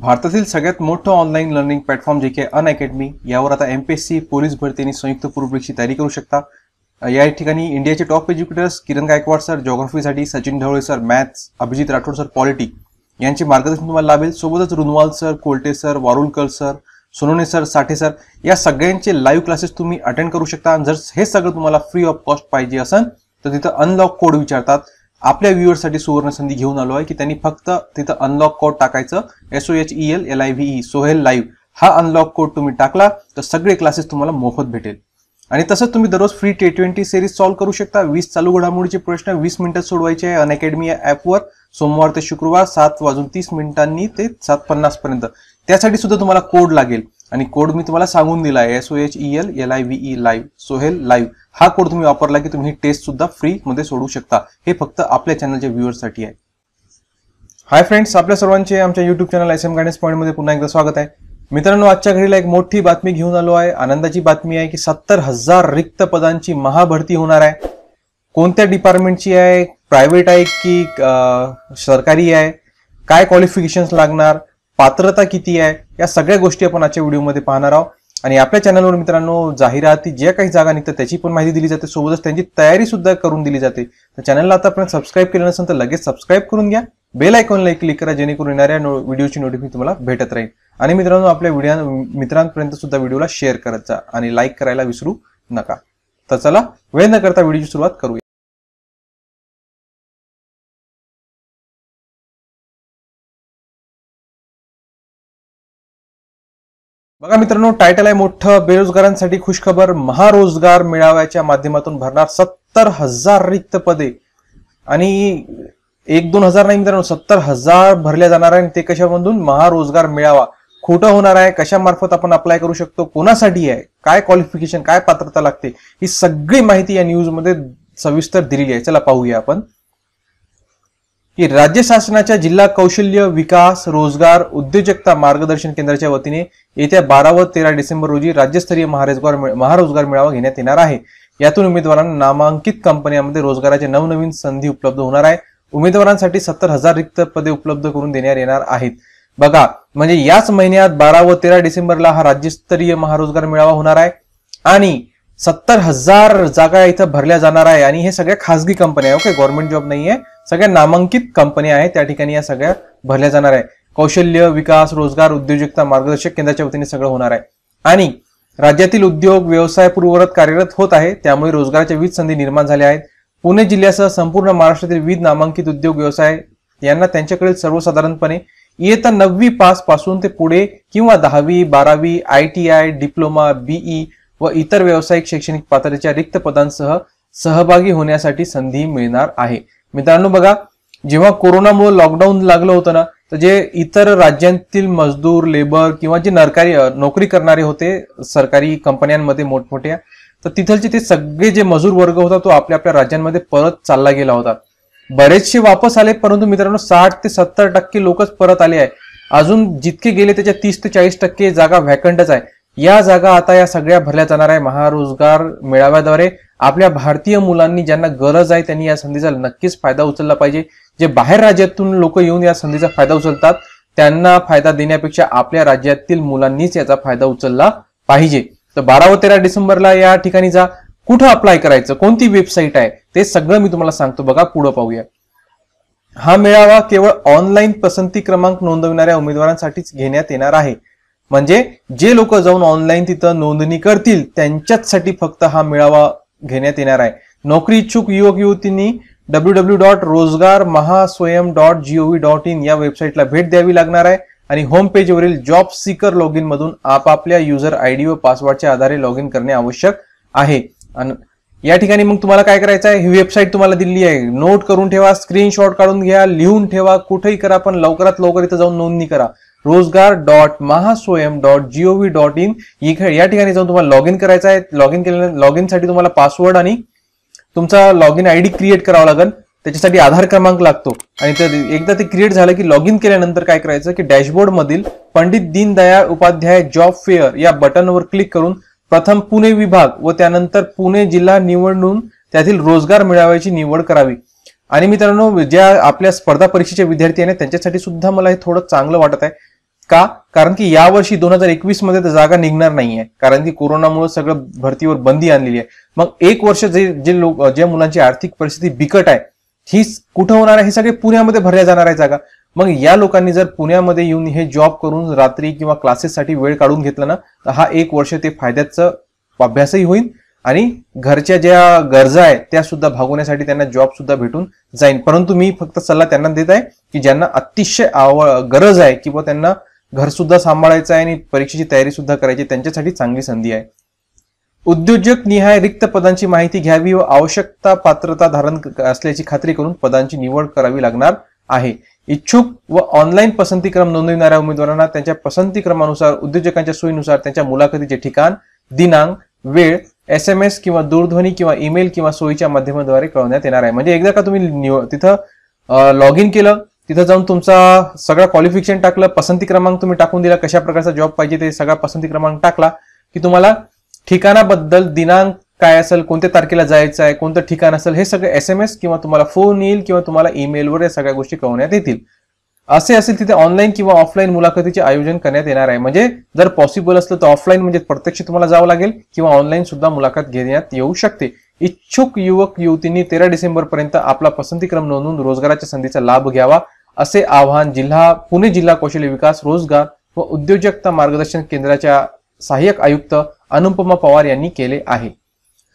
भारतातील सगळ्यात मोठं ऑनलाईन लर्निंग प्लॅटफॉर्म जे की अनअकॅडमी, यावर आता एमपीएससी, पोलीस भरती आणि संयुक्त पूर्व परीक्षेची तयारी करू शकता। या ठिकाणी इंडियाचे top educators Kiran Gaikwad sir जिओग्राफीसाठी, Sachin Dhawale sir maths, Abhijit Rathod sir polity यांचे मार्गदर्शन तुम्हाला लाभेल। सोबतच Runwal sir, Kolte sir, Warulkar sir, Sonone sir, Sathe sir या सगळ्यांचे लाईव्ह क्लासेस तुम्ही अटेंड करू शकता। जर हे सगळं तुम्हाला फ्री ऑफ कॉस्ट पाहिजे असेल तर तिथं अनलॉक कोड विचारतात। आपल्या व्ह्यूअर्ससाठी सुवर्ण संधी घेऊन आलो आहे की त्यांनी फक्त तिथं अनलॉक कोड टाकायचं, SOHELLIVE सोहेल लाईव्ह हा अनलॉक कोड तुम्ही टाकला तर सगळे क्लासेस तुम्हाला मोफत भेटेल। आणि तसंच तुम्ही दररोज फ्री T20 सिरीज सॉल्व्ह करू शकता। 20 चालू घडामोडीचे प्रश्न 20 मिनिटात सोडवायचे आहे अनअकॅडमी ॲपवर, सोमवार ते शुक्रवार 7:30 ते 7:50 पर्यंत। त्यासाठी सुद्धा तुम्हाला कोड लागेल आणि कोड मी तुम्हाला सांगून दिला आहे, SOHELLIVE लाईव्ह सोहेल लाईव्ह हा कोड तुम्ही वापरला की तुम्ही टेस्ट सुद्धा फ्री मध्ये सोडवू शकता। हे फक्त आपल्या चॅनलच्या व्ह्यूअर्ससाठी आहे। हाय फ्रेंड्स, आपल्या सर्वांचे आमच्या YouTube channel SM guidance point मध्ये पुन्हा एकदा स्वागत आहे। मित्रांनो, आजच्या घडीला एक मोठी बातमी घेऊन आलो आहे। आनंदाची बातमी आहे की 70,000 रिक्त पदांची महाभरती होणार आहे। कोणत्या डिपार्टमेंटची आहे, प्रायव्हेट आहे की सरकारी आहे, काय क्वालिफिकेशन्स लागणार, पात्रता किती आहे, या सगळ्या गोष्टी आपण आजच्या व्हिडिओमध्ये पाहणार आहोत। आणि आपल्या चॅनलवर मित्रांनो जाहिराती ज्या काही जागा निघतात त्याची पण माहिती दिली जाते, सोबतच त्यांची तयारी सुद्धा करून दिली जाते। तर चॅनलला आता आपण सबस्क्राईब केलं नसेल तर लगेच सबस्क्राईब करून घ्या, बेल आयकॉनला क्लिक करा जेणेकरून येणाऱ्या व्हिडिओची नोटिफिकेशन तुम्हाला भेटत राहील। आणि मित्रांनो, आपल्या मित्रांपर्यंत सुद्धा व्हिडिओला शेअर करत जा आणि लाईक करायला विसरू नका। तर चला वेळ न करता व्हिडिओची सुरुवात करूया। बघा मित्रांनो, टायटल आहे मोठं, बेरोजगारांसाठी खुशखबर, महारोजगार मेळाव्याच्या माध्यमातून भरणार 70,000 रिक्त पदे। आणि 1-2 हजार नाही मित्रांनो, 70,000 भरल्या जाणार आहे। ते कशामधून? महारोजगार मेळावा खोटं होणार आहे, कशामार्फत आपण अप्लाय करू शकतो, कोणासाठी आहे, काय क्वालिफिकेशन, काय पात्रता लागते, ही सगळी माहिती या न्यूज मध्ये सविस्तर दिलेली आहे। चला पाहूया आपण की राज्य शासनाच्या जिल्हा कौशल्य विकास, रोजगार, उद्योजकता मार्गदर्शन केंद्राच्या वतीने येत्या 12 व 13 डिसेंबर रोजी राज्यस्तरीय महारोजगार मेळावा घेण्यात येणार आहे। यातून उमेदवारांना नामांकित कंपन्यांमध्ये रोजगाराचे नवनवीन संधी उपलब्ध होणार आहे। उमेदवारांसाठी 70,000 रिक्त पदे उपलब्ध करून देण्यात येणार आहेत। बघा, म्हणजे याच महिन्यात 12 व 13 डिसेंबरला हा राज्यस्तरीय महारोजगार मेळावा होणार आहे आणि 70,000 जागा इथं भरल्या जाणार आहे। आणि हे सगळ्या खासगी कंपन्या आहे, ओके, गव्हर्नमेंट जॉब नाहीये, सगळ्या नामांकित कंपन्या आहेत, त्या ठिकाणी या सगळ्या भरल्या जाणार आहे। कौशल्य विकास, रोजगार, उद्योजकता मार्गदर्शक केंद्राच्या वतीने सगळं होणार आहे। आणि राज्यातील उद्योग व्यवसाय पूर्ववत कार्यरत होत आहे, त्यामुळे रोजगाराच्या विविध संधी निर्माण झाल्या आहेत। पुणे जिल्ह्यासह संपूर्ण महाराष्ट्रातील विविध नामांकित उद्योग व्यवसाय यांना त्यांच्याकडील सर्वसाधारणपणे इयत्ता 9वी पास पासून ते पुढे किंवा 10वी, 12वी, ITI, डिप्लोमा, BE व इतर व्यावसायिक शैक्षणिक पात्रतेच्या रिक्त पदांसह सहभागी होण्यासाठी संधी मिळणार आहे। मित्रांनो बघा, जेव्हा कोरोनामुळे लॉकडाऊन लागलं होतं ना, तर जे इतर राज्यांतील मजदूर, लेबर किंवा जे नोकरी करणारे होते सरकारी कंपन्यांमध्ये मोठमोठ्या, तर तिथलचे ते सगळे जे मजूर वर्ग होता तो आपल्या आपल्या राज्यांमध्ये परत चालला गेला होता। बरेचसे वापस आले, परंतु मित्रांनो 60 ते 70% लोकच परत आले आहे। अजून जितके गेले त्याच्या 30 ते 40% जागा व्हॅकंटच आहे। या जागा आता या सगळ्या भरल्या जाणार आहे महारोजगार मेळाव्याद्वारे। आपल्या भारतीय मुलांनी ज्यांना गरज आहे त्यांनी या संधीचा नक्कीच फायदा उचलला पाहिजे। जे बाहेर राज्यातून लोक येऊन या संधीचा फायदा उचलतात त्यांना फायदा देण्यापेक्षा आपल्या राज्यातील मुलांनीच याचा फायदा उचलला पाहिजे। तर 12 व 13 डिसेंबरला या ठिकाणी जा। कुठं अप्लाय करायचं, कोणती वेबसाईट आहे, ते सगळं मी तुम्हाला सांगतो। बघा पुढे पाहूया। हा मेळावा केवळ ऑनलाईन पसंती क्रमांक नोंदविणाऱ्या उमेदवारांसाठीच घेण्यात येणार आहे। म्हणजे जे लोक जाऊन ऑनलाईन तिथं नोंदणी करतील त्यांच्यासाठी फक्त हा मेळावा घेण्यात येणार आहे। नोकरी इच्छुक युवक युवतींनी www.rozgarmahaswayam.gov.in या वेबसाईटला भेट द्यावी लागणार आहे आणि होम पेजवरील जॉब सीकर लॉगिन मधून आपापल्या युजर ID व पासवर्डच्या आधारे लॉग इन करणे आवश्यक आहे। आणि या ठिकाणी मग तुम्हाला काय करायचं आहे, ही वेबसाईट तुम्हाला दिली आहे, नोट करून ठेवा, स्क्रीनशॉट काढून घ्या, लिहून ठेवा, कुठेही करा, पण लवकरात लवकर इथं जाऊन नोंदणी करा। rozgar.mahaswayam.gov.in या ठिकाणी जाऊन तुम्हाला लॉग इन करायचं आहे। लॉग इन साठी तुम्हाला पासवर्ड आणि तुमचा लॉग इन ID क्रिएट करावा लागेल। त्याच्यासाठी आधार क्रमांक लागतो आणि एकदा ते क्रिएट झालं की लॉग इन केल्यानंतर काय करायचं की डॅशबोर्ड मधील पंडित दीनदयाळ उपाध्याय जॉब फेअर या बटनवर क्लिक करून प्रथम पुणे विभाग व त्यानंतर पुणे जिल्हा निवडून त्यातील रोजगार मेळाव्याची निवड करावी। आणि मित्रांनो, ज्या आपल्या स्पर्धा परीक्षेचे विद्यार्थी आहेत त्यांच्यासाठी सुद्धा मला हे थोडं चांगलं वाटत आहे, का? कारण की यावर्षी 2021 मध्ये तर जागा निघणार नाहीये, कारण की कोरोनामुळे सगळं भरतीवर बंदी आणलेली आहे. मग एक वर्ष ज्या मुलांची आर्थिक परिस्थिती बिकट आहे, ही कुठं होणार आहे? हे सगळे पुण्यामध्ये भरल्या जाणार आहे जागा. मग या लोकांनी जर पुण्यामध्ये येऊन हे जॉब करून रात्री किंवा क्लासेससाठी वेळ काढून घेतला ना, तर हा एक वर्ष ते फायद्याचं अभ्यासही होईल आणि घरच्या ज्या गरजा आहेत त्या सुद्धा भागवण्यासाठी त्यांना जॉब सुद्धा भेटून जाईल. परंतु मी फक्त सल्ला त्यांना देत आहे की ज्यांना अतिशय गरज आहे किंवा त्यांना घर सुद्धा सांभाळायचं आहे आणि परीक्षेची तयारी सुद्धा करायची, त्यांच्यासाठी चांगली संधी आहे. उद्योजक निहाय रिक्त पदांची माहिती घ्यावी व आवश्यकता पात्रता धारण असल्याची खात्री करून पदांची निवड करावी लागणार आहे. इच्छुक व ऑनलाईन पसंतीक्रम नोंदविणाऱ्या उमेदवारांना त्यांच्या पसंतीक्रमानुसार उद्योजकांच्या सोयीनुसार त्यांच्या मुलाखतीचे ठिकाण, दिनांक, वेळ SMS किंवा दूरध्वनी किंवा ईमेल किंवा सोयीच्या माध्यमाद्वारे कळवण्यात येणार आहे. म्हणजे एकदा का तुम्ही तिथं लॉग इन केलं, तिथं जाऊन तुमचा सगळा क्वालिफिकेशन टाकलं, पसंती क्रमांक तुम्ही टाकून दिला, कशा प्रकारचा जॉब पाहिजे ते सगळा पसंती क्रमांक टाकला की तुम्हाला ठिकाणाबद्दल, दिनांक काय असेल, कोणत्या तारखेला जायचं आहे, कोणतं ठिकाण असेल, हे सगळे SMS किंवा तुम्हाला फोन येईल किंवा तुम्हाला ईमेलवर या सगळ्या गोष्टी कळवण्यात येतील. असे असेल तिथे ऑनलाईन किंवा ऑफलाईन मुलाखतीचे आयोजन करण्यात येणार आहे. म्हणजे जर पॉसिबल असलं तर ऑफलाईन म्हणजे प्रत्यक्ष तुम्हाला जावं लागेल किंवा ऑनलाईन सुद्धा मुलाखत घेण्यात येऊ शकते. इच्छुक युवक युवतींनी 13 डिसेंबर पर्यंत आपला पसंतीक्रम नोंदवून रोजगाराच्या संधीचा लाभ घ्यावा, असे आवाहन पुणे जिल्हा कौशल्य विकास, रोजगार व उद्योजकता मार्गदर्शन केंद्राच्या सहाय्यक आयुक्त अनुपमा पवार यांनी केले आहे.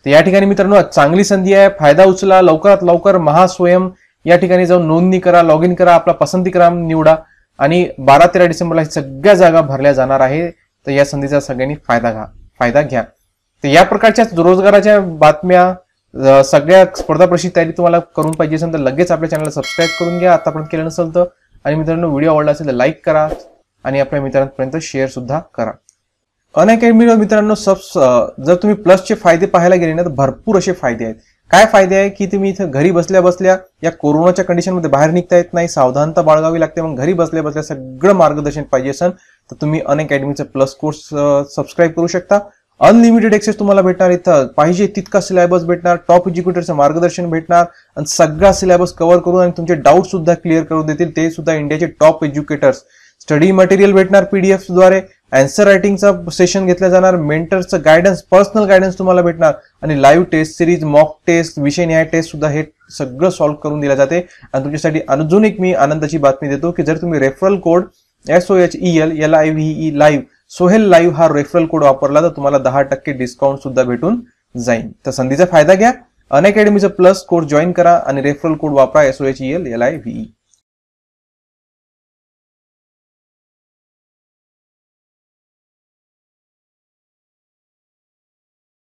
तर या ठिकाणी मित्रांनो चांगली संधी आहे, फायदा उचला. लवकरात लवकर महास्वयं या ठिकाणी जाऊन नोंदणी करा, लॉग इन करा, आपला पसंतीक्रम निवडा आणि 12-13 डिसेंबरला सगळ्या जागा भरल्या जाणार आहे. तर या संधीचा सगळ्यांनी फायदा घ्या. तर या प्रकारच्या रोजगाराच्या बातम्या, सगळ्या स्पर्धा परीक्षेची तयारी तुम्हाला करून पाहिजे असेल तर लगेच आपल्या चॅनलला सबस्क्राईब करून घ्या आतापर्यंत केलं नसेल तर. आणि मित्रांनो व्हिडिओ आवडला असेल तर लाईक करा आणि आपल्या मित्रांपर्यंत शेअर सुद्धा करा. अनअकॅडमी मित्रांनो जर तुम्ही प्लसचे फायदे पाहायला गेले ना तर भरपूर असे फायदे आहेत. काय फायदे आहे की तुम्ही इथं घरी बसल्या बसल्या या कोरोनाच्या कंडिशनमध्ये बाहेर निघता येत नाही, सावधानता बाळगावी लागते. मग घरी बसल्या बसल्या सगळं मार्गदर्शन पाहिजे असेल तर तुम्ही अनअकॅडमीचा प्लस कोर्स सबस्क्राईब करू शकता. अनलिमिटेड एक्सेस तुम्हाला भेटणार, इथं पाहिजे तितका सिलेबस भेटणार, टॉप एज्युकेटरचं मार्गदर्शन भेटणार आणि सगळा सिलेबस कव्हर करून आणि तुमचे डाऊट सुद्धा क्लिअर करून देतील, ते सुद्धा इंडियाचे टॉप एज्युकेटर्स. स्टडी मटेरियल भेटणार PDF द्वारे, आन्सर रायटिंगचं सेशन घेतलं जाणार, मेंटरचं गायडन्स, पर्सनल गायडन्स तुम्हाला भेटणार आणि live test series, mock test, विषयनिहाय टेस्ट सुद्धा हे सगळं सॉल्व्ह करून दिलं जाते. आणि तुमच्यासाठी अजून एक मी आनंदाची बातमी देतो की जर तुम्ही referral code SOHEL LIVE Sohail live हा रेफरल कोड वापरला तर तुम्हाला 10% डिस्काउंट सुद्धा भेटून जाईल. तर संधीचा फायदा घ्या, अनअकॅडमीचं प्लस कोर्स जॉईन करा आणि रेफरल कोड वापरा SOHEL LIVE.